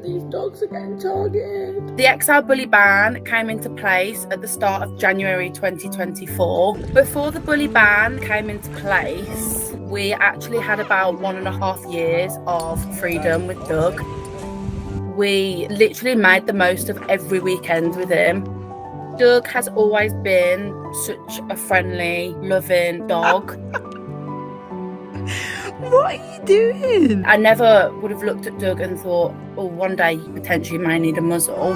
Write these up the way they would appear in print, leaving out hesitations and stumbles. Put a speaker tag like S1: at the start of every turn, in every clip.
S1: that these dogs are getting targeted.
S2: The XL bully ban came into place at the start of January 2024. Before the bully ban came into place, we actually had about 1.5 years of freedom with Doug. We literally made the most of every weekend with him. Doug has always been such a friendly, loving dog.
S1: What are you doing?
S2: I never would have looked at Doug and thought, oh, one day you potentially may need a muzzle.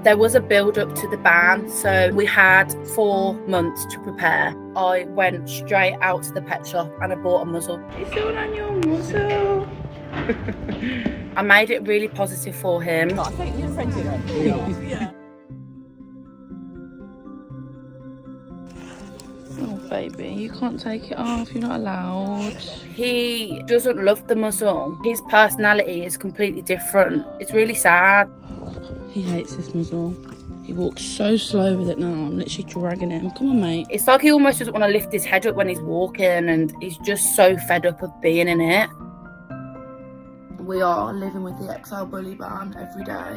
S2: There was a build up to the ban, so we had 4 months to prepare. I went straight out to the pet shop and I bought a muzzle.
S1: It's all on your muzzle.
S2: I made it really positive for him.
S3: I think you're friends with him.
S1: Yeah. Oh, baby, you can't take it off. You're not allowed.
S2: He doesn't love the muzzle. His personality is completely different. It's really sad.
S1: He hates this muzzle. He walks so slow with it now. I'm literally dragging him. Come on, mate.
S2: It's like he almost doesn't want to lift his head up when he's walking, and he's just so fed up of being in it.
S1: We are living with the XL bully ban every day,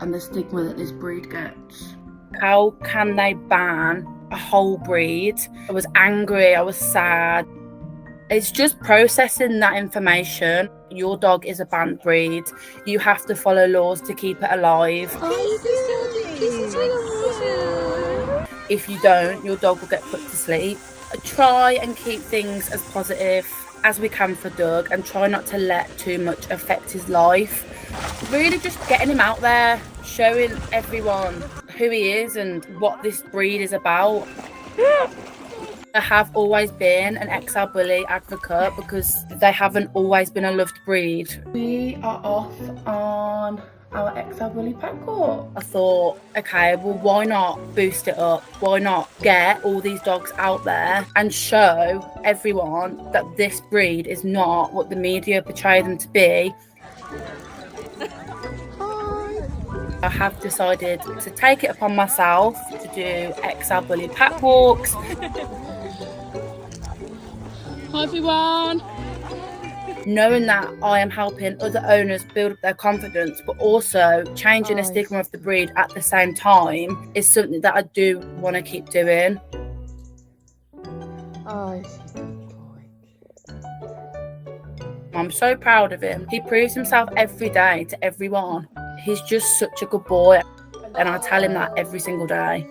S1: and the stigma that this breed gets.
S2: How can they ban a whole breed? I was angry, I was sad. It's just processing that information. Your dog is a banned breed. You have to follow laws to keep it alive. If you don't, your dog will get put to sleep. Try and keep things as positive as we can for Doug, and try not to let too much affect his life. Really just getting him out there, showing everyone who he is and what this breed is about. I have always been an XL bully advocate because they haven't always been a loved breed. We are off on our XL bully pack walk. I thought, okay, well, why not boost it up? Why not get all these dogs out there and show everyone that this breed is not what the media portray them to be? I have decided to take it upon myself to do XL bully pack walks.
S1: Hi, everyone.
S2: Knowing that I am helping other owners build up their confidence, but also changing the stigma of the breed at the same time, is something that I do want to keep doing.
S3: Oh,
S2: I'm so proud of him. He proves himself every day to everyone. He's just such a good boy, and I tell him that every single day.